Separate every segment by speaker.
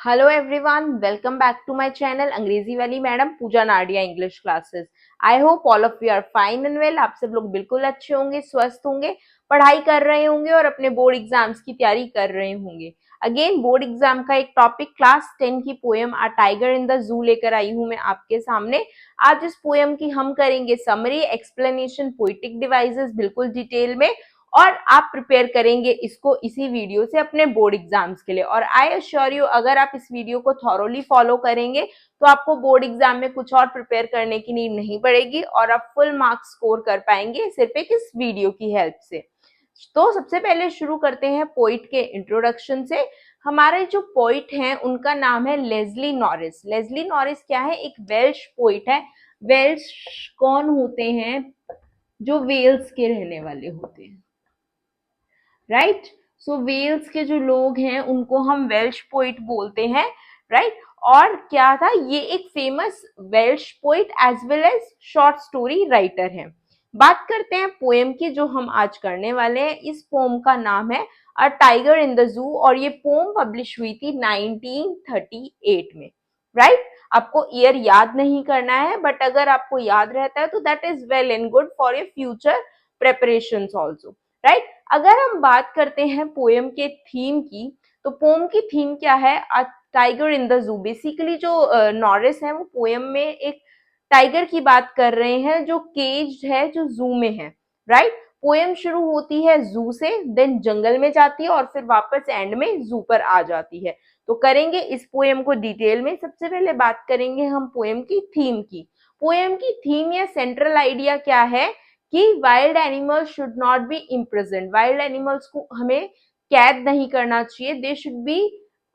Speaker 1: Hello everyone, welcome back to my channel अंग्रेजी वाली madam Pooja Nadia English classes. I hope all of you are fine and well. आप सब लोग बिल्कुल अच्छे होंगे, स्वस्थ होंगे, पढ़ाई कर रहे होंगे और अपने बोर्ड एग्जाम्स की तैयारी कर रहे होंगे। अगेन बोर्ड एग्जाम का एक टॉपिक क्लास 10 की poem a tiger in the zoo लेकर आई हूं मैं आपके सामने। आज इस पोएम की हम करेंगे समरी, एक्सप्लेनेशन, पोइटिक डिवाइसेस बिल्कुल डिटेल में, और आप प्रिपेयर करेंगे इसको इसी वीडियो से अपने बोर्ड एग्जाम्स के लिए। और आई अश्योर यू, अगर आप इस वीडियो को थॉरोली फॉलो करेंगे तो आपको बोर्ड एग्जाम में कुछ और प्रिपेयर करने की नीड नहीं पड़ेगी और आप फुल मार्क्स स्कोर कर पाएंगे सिर्फ एक इस वीडियो की हेल्प से। तो सबसे पहले शुरू करते हैं पोइट के इंट्रोडक्शन से। हमारे जो पोइट हैं उनका नाम है लेस्ली नॉरिस। लेस्ली नॉरिस क्या है? एक वेल्श पोइट है। वेल्श कौन होते हैं? जो वेल्स के रहने वाले होते हैं, राइट। सो वेल्स के जो लोग हैं उनको हम वेल्श पोइट बोलते हैं, राइट। और क्या था, ये एक famous Welsh poet as well as short story writer है। बात करते हैं पोएम की जो हम आज करने वाले हैं। इस पोएम का नाम है अ टाइगर इन द जू और ये पोएम पब्लिश हुई थी 1938 में, राइट। आपको ईयर याद नहीं करना है, बट अगर आपको याद रहता है तो that is well and good for your future preparations also, right. अगर हम बात करते हैं पोएम के थीम की, तो पोएम की थीम क्या है? अ टाइगर इन द जू। बेसिकली जो नॉरिस है वो पोएम में एक टाइगर की बात कर रहे हैं जो केज्ड है, जो जू में है, राइट। पोएम शुरू होती है जू से, देन जंगल में जाती है और फिर वापस एंड में जू पर आ जाती है। तो करेंगे इस पोएम को डिटेल में। सबसे पहले बात करेंगे हम पोएम की थीम की। पोएम की थीम या सेंट्रल आइडिया क्या है कि wild animals should not be imprisoned. Wild animals को हमें कैद नहीं करना चाहिए। They should be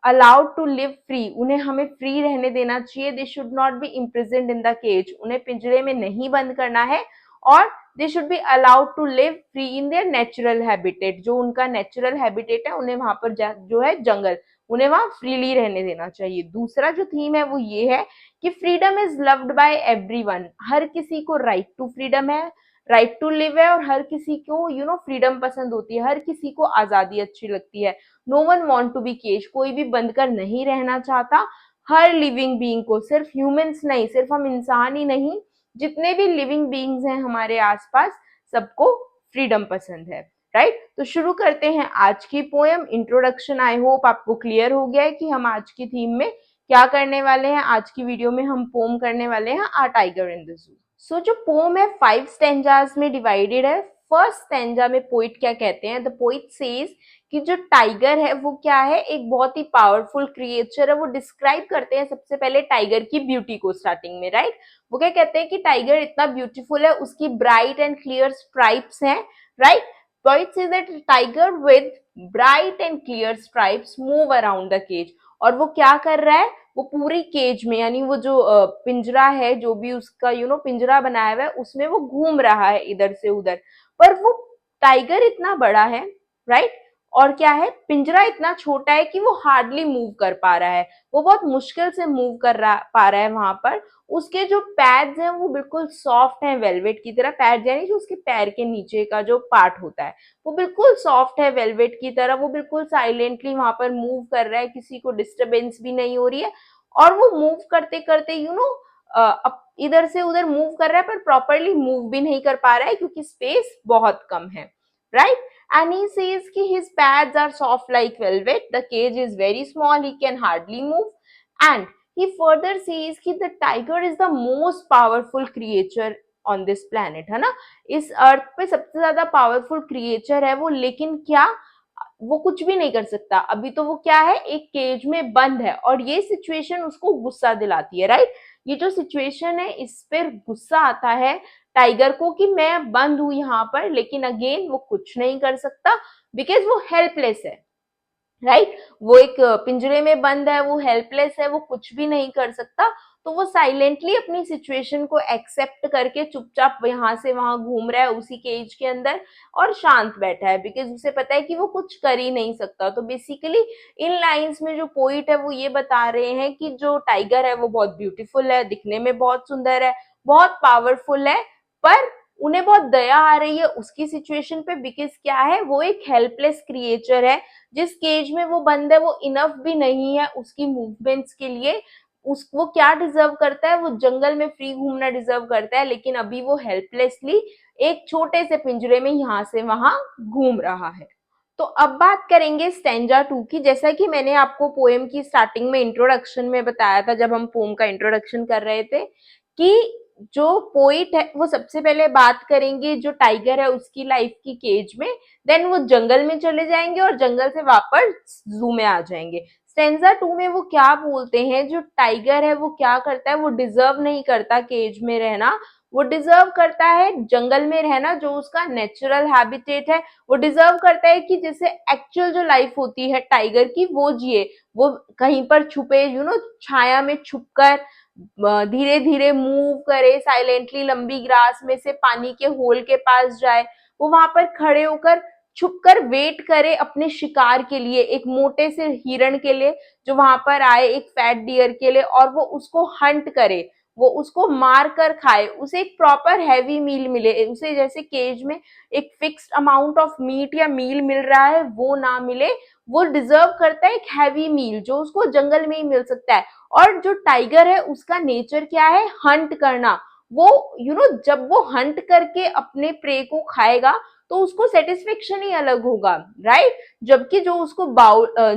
Speaker 1: allowed to live free. उन्हें हमें फ्री रहने देना चाहिए। They should not be imprisoned in the cage. उन्हें पिंजरे में नहीं बंद करना है। और they should be allowed to live free in their natural habitat. जो उनका नेचुरल हैबिटेट है, उन्हें वहां पर जो है जंगल, उन्हें वहां फ्रीली रहने देना चाहिए। दूसरा जो थीम है वो ये है कि freedom is loved by everyone. हर किसी को राइट टू फ्रीडम है, राइट टू लिव है, और हर किसी को फ्रीडम पसंद होती है, हर किसी को आजादी अच्छी लगती है। No one want to be cage. कोई भी बंद कर नहीं रहना चाहता। हर लिविंग बीइंग को, सिर्फ ह्यूमंस नहीं, सिर्फ हम इंसान ही नहीं, जितने भी लिविंग बीइंग्स हैं हमारे आसपास, सबको फ्रीडम पसंद है, राइट। तो शुरू करते हैं आज की पोएम। इंट्रोडक्शन आई होप आपको क्लियर हो गया है कि हम आज की थीम में क्या करने वाले हैं। आज की वीडियो में हम पोएम करने वाले हैं आ टाइगर इन द जू। सो जो पोम है 5 स्टेंजास में डिवाइडेड है। फर्स्ट स्टेंजा में पोइट क्या कहते हैं? द पोइट सेज कि जो टाइगर है वो क्या है? एक बहुत ही पावरफुल क्रिएचर है। वो डिस्क्राइब करते हैं सबसे पहले टाइगर की ब्यूटी को स्टार्टिंग में, राइट। वो क्या कहते हैं कि टाइगर इतना ब्यूटीफुल है, उसकी ब्राइट एंड क्लियर स्ट्राइप्स हैं, right. Poet says that tiger with bright and clear stripes move around the cage. और वो क्या कर रहा है? वो पूरी केज में, यानी वो जो पिंजरा है, जो भी उसका पिंजरा बनाया हुआ है, उसमें वो घूम रहा है इधर से उधर। पर वो टाइगर इतना बड़ा है, राइट। और क्या है, पिंजरा इतना छोटा है कि वो हार्डली मूव कर पा रहा है। वो बहुत मुश्किल से मूव पा रहा है वहां पर। उसके जो पैड्स हैं वो बिल्कुल सॉफ्ट हैं, वेलवेट की तरह। पैड्स यानी जो उसके पैर के नीचे का जो पार्ट होता है वो बिल्कुल सॉफ्ट है, वेलवेट की तरह। वो बिल्कुल साइलेंटली वहां पर मूव कर रहा है, किसी को डिस्टरबेंस भी नहीं हो रही है। और वो मूव करते करते इधर से उधर मूव कर रहा है, पर प्रॉपरली मूव भी नहीं कर पा रहा है क्योंकि स्पेस बहुत कम है, राइट। And he says कि his pads are soft like velvet, the cage is very small, he can hardly move, and he further says कि the tiger is the most powerful creature on this planet, है ना। इस अर्थ पे सबसे ज्यादा powerful creature है वो, लेकिन क्या वो कुछ भी नहीं कर सकता। अभी तो वो क्या है, एक केज में बंद है, और ये सिचुएशन उसको गुस्सा दिलाती है, राइट। ये जो सिचुएशन है इस पर गुस्सा आता है टाइगर को कि मैं बंद हूं यहाँ पर, लेकिन अगेन वो कुछ नहीं कर सकता बिकॉज वो हेल्पलेस है, राइट। वो एक पिंजरे में बंद है, वो हेल्पलेस है, वो कुछ भी नहीं कर सकता। तो वो साइलेंटली अपनी सिचुएशन को एक्सेप्ट करके चुपचाप यहाँ से वहां घूम रहा है उसी केज के अंदर, और शांत बैठा है बिकॉज उसे पता है कि वो कुछ कर ही नहीं सकता। तो बेसिकली इन लाइंस में जो पोइट है वो ये बता रहे हैं कि जो टाइगर है वो बहुत ब्यूटीफुल है, दिखने में बहुत सुंदर है, बहुत पावरफुल है, पर उन्हें बहुत दया आ रही है उसकी सिचुएशन पे, बिकॉज क्या है, वो एक हेल्पलेस क्रिएचर है। जिस केज में वो बंद है वो इनफ भी नहीं है उसकी मूवमेंट्स के लिए। उस वो क्या डिजर्व करता है, वो जंगल में फ्री घूमना डिजर्व करता है, लेकिन अभी वो हेल्पलेसली एक छोटे से पिंजरे में यहाँ से वहां घूम रहा है। तो अब बात करेंगे स्टैंजा 2 की। जैसा कि मैंने आपको पोएम की स्टार्टिंग में इंट्रोडक्शन में बताया था, जब हम पोएम का इंट्रोडक्शन कर रहे थे, कि जो पोइट है वो सबसे पहले बात करेंगे जो टाइगर है उसकी लाइफ की केज में, देन वो जंगल में चले जाएंगे और जंगल से वापस जू में आ जाएंगे। स्टेंजा 2 में वो क्या बोलते हैं, जो टाइगर है वो क्या करता है, वो डिजर्व नहीं करता केज में रहना, वो डिजर्व करता है जंगल में रहना जो उसका नेचुरल हैबिटेट है। वो डिजर्व करता है कि जैसे एक्चुअल जो लाइफ होती है टाइगर की वो जिए, वो कहीं पर छुपे, छाया में छुपकर धीरे धीरे मूव करे, साइलेंटली लंबी ग्रास में से पानी के होल के पास जाए, वो वहां पर खड़े होकर छुपकर वेट करे अपने शिकार के लिए, एक मोटे से हिरण के लिए जो वहां पर आए, एक फैट डियर के लिए, और वो उसको हंट करे, वो उसको मार कर खाए, उसे एक प्रॉपर हैवी मील मिले, उसे जैसे केज में एक फिक्स्ड अमाउंट ऑफ मीट या मील मिल रहा है वो ना मिले, वो डिजर्व करता है एक हैवी मील जो उसको जंगल में ही मिल सकता है। और जो टाइगर है उसका नेचर क्या है, हंट करना। वो जब वो हंट करके अपने प्रे को खाएगा तो उसको सेटिस्फेक्शन ही अलग होगा, राइट। जबकि जो उसको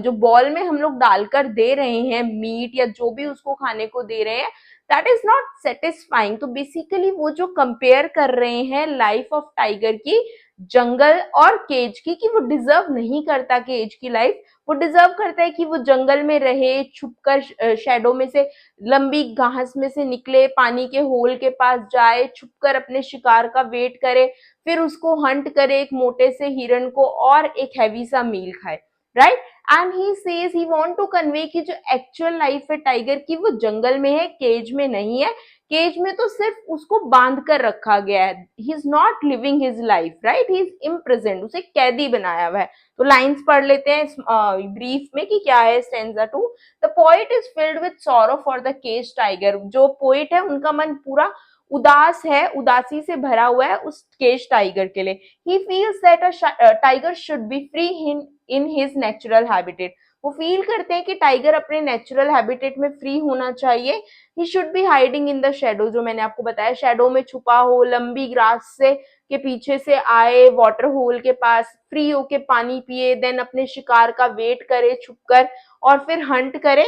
Speaker 1: जो बॉल में हम लोग डालकर दे रहे हैं मीट या जो भी उसको खाने को दे रहे हैं, दैट इज नॉट सेटिस्फाइंग। तो बेसिकली वो जो कंपेयर कर रहे हैं लाइफ ऑफ टाइगर की जंगल और केज की, कि वो डिजर्व नहीं करता केज की लाइफ, वो डिजर्व करता है कि वो जंगल में रहे, छुपकर शैडो में से, लंबी घास में से निकले, पानी के होल के पास जाए, छुपकर अपने शिकार का वेट करे, फिर उसको हंट करे एक मोटे से हिरन को और एक हैवी सा मील खाए, right. And he says he want to convey कि जो एक्चुअल लाइफ है टाइगर की वो जंगल में है, केज में नहीं है। केज में तो सिर्फ उसको बांध कर रखा गया है, he is not living his life, right, he is imprisoned, उसे कैदी बनाया हुआ है। तो लाइंस पढ़ लेते हैं ब्रीफ में कि क्या है stanza 2। The poet is filled with sorrow for the cage tiger. जो पोएट है उनका मन पूरा उदास है, उदासी से भरा हुआ है उस केज टाइगर के लिए। He feels that a tiger should be free in his natural habitat. वो फील करते हैं कि टाइगर अपने नेचुरल हैबिटेट में फ्री होना चाहिए। He should be hiding in the shadow, जो मैंने आपको बताया, शेडो में छुपा हो, लंबी ग्रास से के पीछे से आए, वाटर होल के पास फ्री होके पानी पिए, देन अपने शिकार का वेट करे छुपकर, और फिर हंट करे,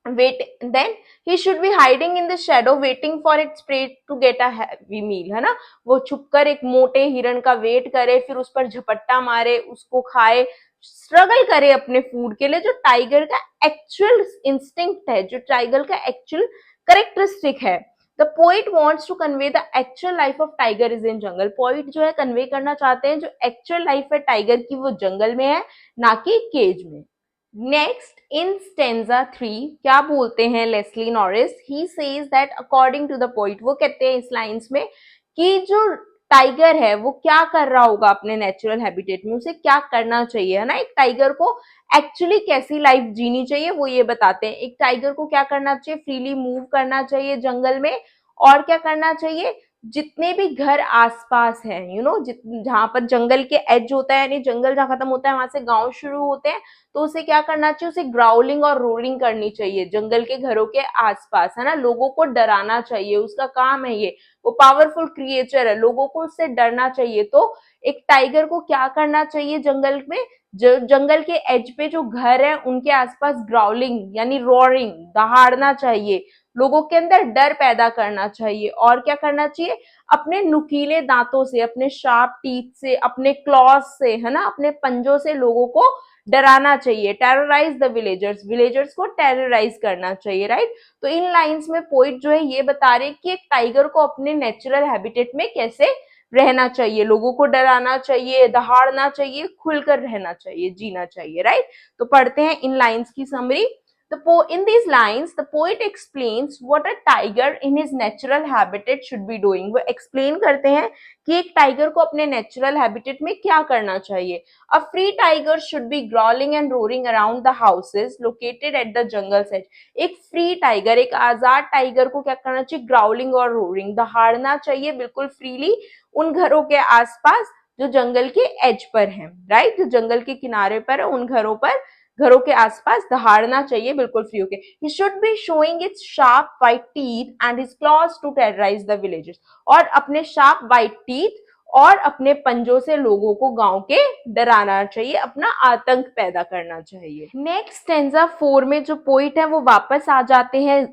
Speaker 1: wait, then he should be hiding in the shadow waiting for its prey to get a heavy meal, है ना। वो छुपकर एक मोटे हिरण का वेट करे, फिर उस पर झपट्टा मारे, उसको खाए, स्ट्रगल करे अपने फूड के लिए, जो टाइगर का एक्चुअल इंस्टिंक्ट है, जो टाइगर का एक्चुअल करेक्टरिस्टिक है। The poet wants to convey the actual life of tiger is in jungle. Poet जो है कन्वे करना चाहते हैं जो एक्चुअल लाइफ है टाइगर की वो जंगल में है, ना कि केज में। नेक्स्ट इन स्टेंजा 3 क्या बोलते हैं Leslie Norris, he says that according to the poet, वो कहते हैं इस लाइंस में कि जो टाइगर है वो क्या कर रहा होगा अपने नेचुरल हैबिटेट में, उसे क्या करना चाहिए, है ना। एक टाइगर को एक्चुअली कैसी लाइफ जीनी चाहिए वो ये बताते हैं। एक टाइगर को क्या करना चाहिए, फ्रीली मूव करना चाहिए जंगल में, और क्या करना चाहिए, जितने भी घर आसपास है, जहां पर जंगल के एज होता है, यानी जंगल जहां खत्म होता है वहां से गांव शुरू होते हैं, तो उसे क्या करना चाहिए, उसे ग्राउलिंग और रोरिंग करनी चाहिए जंगल के घरों के आसपास, है ना। लोगों को डराना चाहिए, उसका काम है ये, वो पावरफुल क्रिएचर है, लोगों को उससे डरना चाहिए। तो एक टाइगर को क्या करना चाहिए जंगल में, जो जंगल के एज पे जो घर है उनके आसपास ग्राउलिंग यानी रोरिंग, दहाड़ना चाहिए, लोगों के अंदर डर पैदा करना चाहिए। और क्या करना चाहिए, अपने नुकीले दांतों से, अपने शार्प टीथ से, अपने क्लॉज से, है ना, अपने पंजों से लोगों को डराना चाहिए। टेरराइज द विलेजर्स, विलेजर्स को टेरराइज करना चाहिए, राइट। तो इन लाइंस में पोइट जो है ये बता रहे कि एक टाइगर को अपने नेचुरल हैबिटेट में कैसे रहना चाहिए, लोगों को डराना चाहिए, दहाड़ना चाहिए, खुलकर रहना चाहिए, जीना चाहिए, राइट। तो पढ़ते हैं इन लाइंस की summary. In these lines, the poet explains what a tiger in his natural habitat should be doing. वो explain करते हैं कि एक टाइगर को अपने नेचुरल हैबिटेट में क्या करना चाहिए. A free tiger should be growling and roaring around the houses located at the jungle edge. एक फ्री टाइगर, एक आजाद टाइगर को क्या करना चाहिए? ग्राउलिंग और रोरिंग, दहाड़ना चाहिए बिल्कुल फ्रीली उन घरों के आसपास जो जंगल के एज पर हैं, राइट, जो जंगल के किनारे पर है, उन घरों पर, घरों के आसपास दहाड़ना चाहिए बिल्कुल फ्री होके. He should be showing its sharp white teeth and his claws to terrorize the villagers. और अपने sharp white teeth और अपने पंजों से लोगों को गांव के डराना चाहिए, अपना आतंक पैदा करना चाहिए. नेक्स्ट स्टेंजा 4 में जो पोइट है वो वापस आ जाते हैं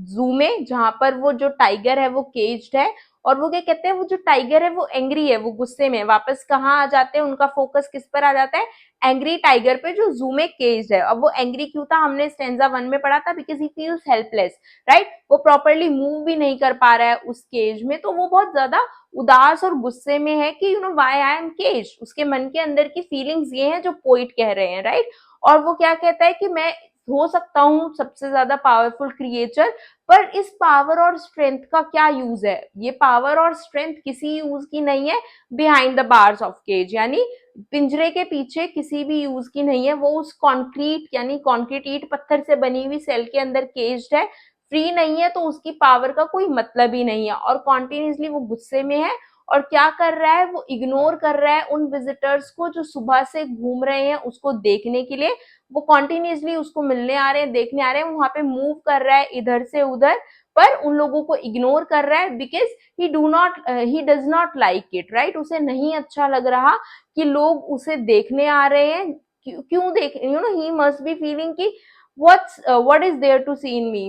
Speaker 1: जू में, जहां पर वो जो टाइगर है वो केज्ड है, और वो क्या कहते हैं, वो जो टाइगर है वो एंग्री है, वो गुस्से में. वापस कहाँ आ जाते हैं, उनका फोकस किस पर आ जाता है? एंग्री टाइगर पे जो जू में केज्ड है. अब वो एंग्री क्यों था, हमने स्टेंजा 1 में पढ़ा था, because he feels helpless, right. वो प्रॉपरली मूव भी नहीं कर पा रहा है उस केज में, तो वो बहुत ज्यादा उदास और गुस्से में है कि व्हाई आई एम केज. उसके मन के अंदर की फीलिंग्स ये हैं जो पोइट कह रहे हैं, राइट. और वो क्या कहता है कि मैं हो सकता हूँ सबसे ज्यादा पावरफुल क्रिएचर, पर इस पावर और स्ट्रेंथ का क्या यूज है? ये पावर और स्ट्रेंथ किसी यूज की नहीं है behind the bars of cage, यानी पिंजरे के पीछे किसी भी यूज की नहीं है. वो उस कॉन्क्रीट यानी कॉन्क्रीट ईंट पत्थर से बनी हुई सेल के अंदर केज्ड है, फ्री नहीं है, तो उसकी पावर का कोई मतलब ही नहीं है. और कॉन्टिन्यूसली वो गुस्से में है, और क्या कर रहा है, वो इग्नोर कर रहा है उन विजिटर्स को जो सुबह से घूम रहे हैं उसको देखने के लिए. वो कॉन्टिन्यूसली उसको मिलने आ रहे हैं, देखने आ रहे हैं, वहां पे मूव कर रहा है इधर से उधर, पर उन लोगों को इग्नोर कर रहा है, because he does not like it, right. उसे नहीं अच्छा लग रहा कि लोग उसे देखने आ रहे हैं. क्यों देख, ही मस्ट बी फीलिंग कि what is there to see in me,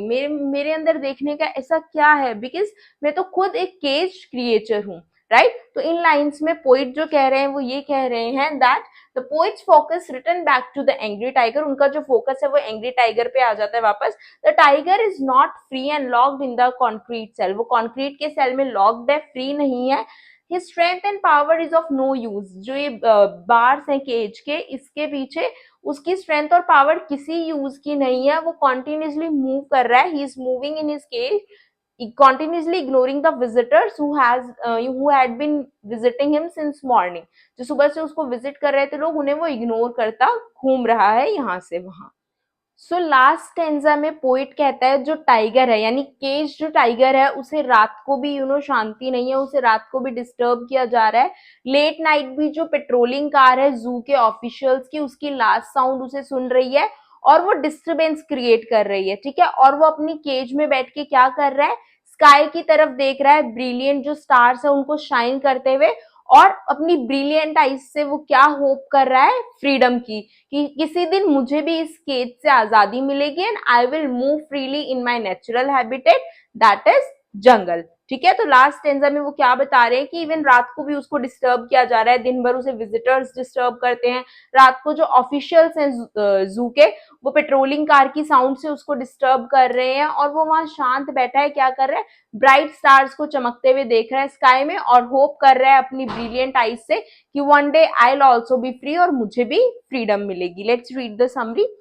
Speaker 1: मेरे अंदर देखने का ऐसा क्या है, बिकॉज मैं तो खुद एक केज क्रिएचर हूँ, राइट. तो इन लाइन्स में पोइट जो कह रहे हैं वो ये कह रहे हैं that the poet's focus return back to the angry tiger. उनका जो फोकस है वो एंग्री टाइगर पे आ जाता है वापस. The tiger is not free and locked in the concrete cell. वो कॉन्क्रीट के सेल में लॉक्ड है, फ्री नहीं है. His strength and power is of no use. जो ये बार्स हैं केज के, इसके पीछे उसकी स्ट्रेंथ और पावर किसी यूज की नहीं है. वो कॉन्टिन्यूसली मूव कर रहा है, he is moving in his cage, continuously ignoring the visitors who had been visiting him since morning. जो सुबह से उसको विजिट कर रहे थे लोग, उन्हें वो इग्नोर करता घूम रहा है यहाँ से वहां. सो लास्ट स्टेंजा में पोइट कहता है जो टाइगर है, यानी केज जो टाइगर है, उसे रात को भी शांति नहीं है, उसे रात को भी डिस्टर्ब किया जा रहा है. लेट नाइट भी जो पेट्रोलिंग कार है जू के ऑफिशियल्स की, उसकी लास्ट साउंड उसे सुन रही है और वो डिस्टर्बेंस क्रिएट कर रही है, ठीक है. और वो अपनी केज में बैठ के क्या कर रहा है, स्काई की तरफ देख रहा है, ब्रिलियंट जो स्टार्स है उनको शाइन करते हुए, और अपनी ब्रिलियंट आइज से वो क्या होप कर रहा है, फ्रीडम की, कि किसी दिन मुझे भी इस केज से आजादी मिलेगी and I will move freely in my natural habitat that is jungle, ठीक है. तो लास्ट स्टेंजा में वो क्या बता रहे हैं कि इवन रात को भी उसको डिस्टर्ब किया जा रहा है, दिन भर उसे विजिटर्स डिस्टर्ब करते हैं, रात को जो ऑफिशियल्स हैं जू के, वो पेट्रोलिंग कार की साउंड से उसको डिस्टर्ब कर रहे हैं, और वो वहां शांत बैठा है, क्या कर रहा है, ब्राइट स्टार्स को चमकते हुए देख रहा है स्काई में, और होप कर रहा है अपनी ब्रिलियंट आइज से कि one day I will also be free, और मुझे भी फ्रीडम मिलेगी. Let's read the summary.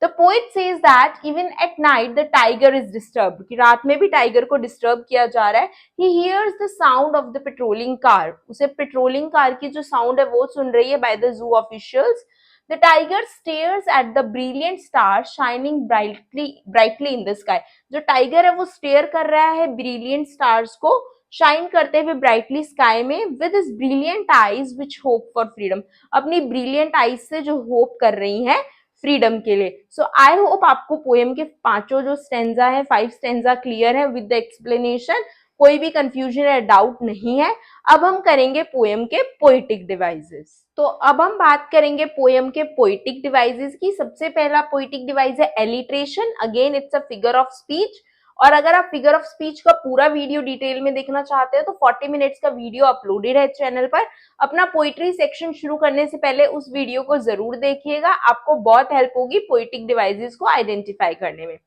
Speaker 1: The poet says that even at night the tiger is disturbed. कि रात में भी टाइगर को डिस्टर्ब किया जा रहा है. He hears the sound of the patrolling car. उसे पेट्रोलिंग कार की जो साउंड है वो सुन रही है by the zoo officials. The tiger stares at the brilliant stars shining brightly in the sky. जो टाइगर है वो स्टेयर कर रहा है ब्रिलियंट स्टार्स को शाइन करते हुए ब्राइटली स्काई में, with his brilliant eyes which hope for freedom. अपनी ब्रिलियंट आईज से जो होप कर रही हैं फ्रीडम के लिए. सो आई होप आपको पोएम के पांचों जो स्टेंजा है, 5 स्टेंजा क्लियर है विद द एक्सप्लेनेशन, कोई भी कंफ्यूजन या डाउट नहीं है. अब हम करेंगे पोएम के पोएटिक डिवाइसेस. तो अब हम बात करेंगे पोएम के पोएटिक डिवाइसेस की. सबसे पहला पोएटिक डिवाइस है alliteration. Again it's a figure of speech, और अगर आप फिगर ऑफ स्पीच का पूरा वीडियो डिटेल में देखना चाहते हो तो 40 मिनट्स का वीडियो अपलोडेड है चैनल पर. अपना पोइट्री सेक्शन शुरू करने से पहले उस वीडियो को जरूर देखिएगा, आपको बहुत हेल्प होगी पोइटिक डिवाइसेस को आइडेंटिफाई करने में.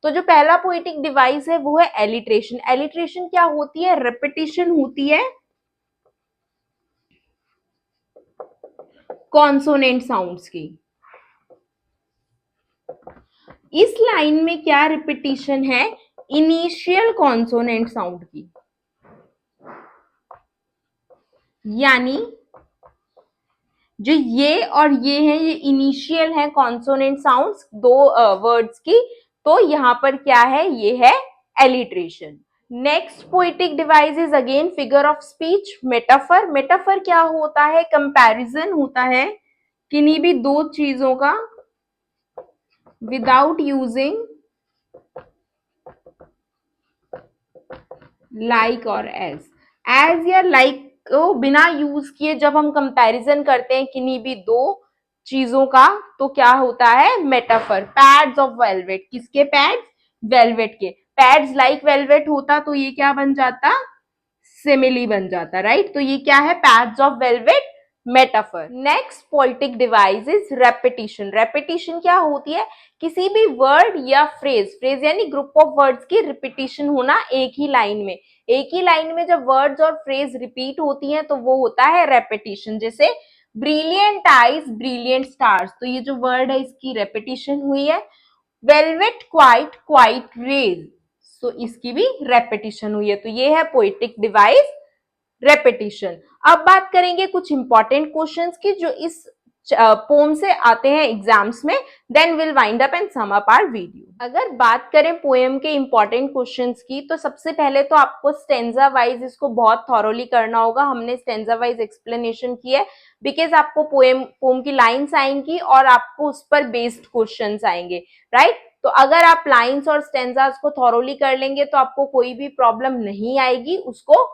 Speaker 1: तो जो पहला पोइटिक डिवाइस है वो है एलिट्रेशन. एलिट्रेशन क्या होती है, रेपिटेशन होती है कॉन्सोनेंट साउंड्स की. इस लाइन में क्या रिपीटिशन है? इनिशियल कॉन्सोनेंट साउंड की, यानी जो ये और ये है, ये इनिशियल है कॉन्सोनेंट साउंड्स दो वर्ड्स की, तो यहां पर क्या है? ये है alliteration. Next poetic device is again figure of speech, metaphor. Metaphor क्या होता है? कंपैरिजन होता है किन्हीं भी दो चीजों का विदाउट यूजिंग लाइक और एज या लाइक को बिना यूज किए जब हम कंपैरिजन करते हैं किन्हीं भी दो चीजों का, तो क्या होता है? मेटाफर। पैड्स ऑफ वेलवेट, किसके पैड्स? वेलवेट के। पैड्स लाइक वेलवेट होता तो ये क्या बन जाता? सिमिली बन जाता, राइट? तो ये क्या है? Pads of velvet, metaphor. Next poetic device is repetition. Repetition क्या होती है? किसी भी वर्ड या फ्रेज, फ्रेज यानी ग्रुप ऑफ वर्ड्स की रिपीटिशन होना एक ही लाइन में। एक ही लाइन में जब वर्ड्स और फ्रेज रिपीट होती हैं तो वो होता है रेपिटिशन। जैसे ब्रिलियंट आईज, ब्रिलियंट स्टार्स, तो ये जो वर्ड है इसकी रेपिटिशन हुई है। वेलवेट क्वाइट, क्वाइट रेज, तो इसकी भी रेपिटिशन हुई है। तो ये है पोएटिक डिवाइस रेपिटिशन। अब बात करेंगे कुछ इंपॉर्टेंट क्वेश्चंस की जो इस पोम से आते हैं एग्जाम्स में, then will wind up and sum up our video. अगर बात करें पोएम के इंपॉर्टेंट क्वेश्चंस की, तो सबसे पहले तो आपको स्टेंजा वाइज इसको बहुत थॉरोली करना होगा। हमने स्टेंजा वाइज एक्सप्लेनेशन की है, बिकॉज आपको पोम की लाइन्स आएंगी और आपको उस पर बेस्ड क्वेश्चंस आएंगे, राइट? तो अगर आप लाइन्स और स्टेंजास को थॉरोली कर लेंगे तो आपको कोई भी प्रॉब्लम नहीं आएगी उसको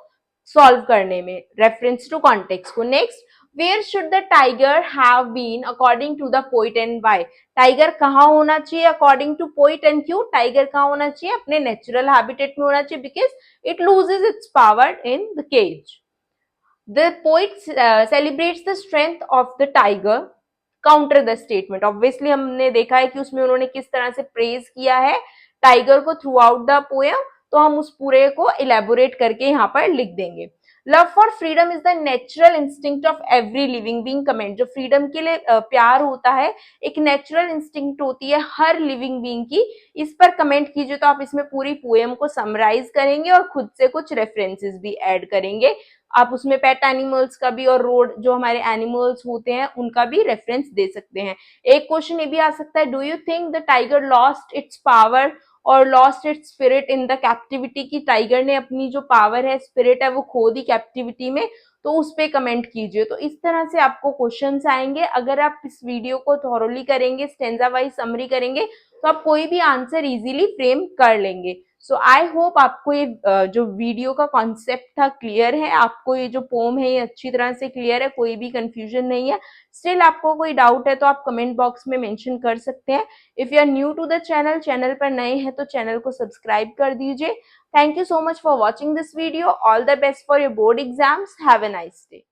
Speaker 1: सॉल्व करने में, रेफरेंस टू कॉन्टेक्स्ट को। Next, where should the tiger have been according to the poet and why? Tiger कहाँ होना चाहिए अकॉर्डिंग टू पोइट एंड क्यों? टाइगर कहाँ होना चाहिए? अपने नेचुरल हैबिटेट में होना चाहिए, because it loses its power in the cage. The poet celebrates the strength of the tiger, counter the statement. Obviously हमने देखा है कि उसमें उन्होंने किस तरह से प्रेज किया है टाइगर को थ्रू आउट द पोएम, तो हम उस पूरे को इलेबोरेट करके यहाँ पर लिख देंगे। Love for freedom is the natural instinct of every living being. Comment, जो फ्रीडम के लिए प्यार होता है एक नेचुरल इंस्टिंक्ट होती है हर लिविंग बीइंग की। इस पर कमेंट कीजिए, तो आप इसमें पूरी पोएम को समराइज करेंगे और खुद से कुछ रेफरेंसेस भी ऐड करेंगे। आप उसमें पेट एनिमल्स का भी और रोड जो हमारे एनिमल्स होते हैं उनका भी रेफरेंस दे सकते हैं। एक क्वेश्चन ये भी आ सकता है, do you think the tiger lost its power और lost its spirit in the captivity? की टाइगर ने अपनी जो पावर है, स्पिरिट है, वो खो दी कैप्टिविटी में, तो उस पे कमेंट कीजिए। तो इस तरह से आपको क्वेश्चंस आएंगे। अगर आप इस वीडियो को थॉरोली करेंगे, स्टेंजा वाइज समरी करेंगे, तो आप कोई भी आंसर इजीली फ्रेम कर लेंगे। सो आई होप आपको ये जो वीडियो का कॉन्सेप्ट था क्लियर है, आपको ये जो पोम है ये अच्छी तरह से क्लियर है, कोई भी कंफ्यूजन नहीं है। स्टिल आपको कोई डाउट है तो आप कमेंट बॉक्स में मेंशन कर सकते हैं। If you are new to the channel, channel पर नए हैं तो चैनल को सब्सक्राइब कर दीजिए। Thank you so much for watching this video. All the best for your board exams. Have a nice day.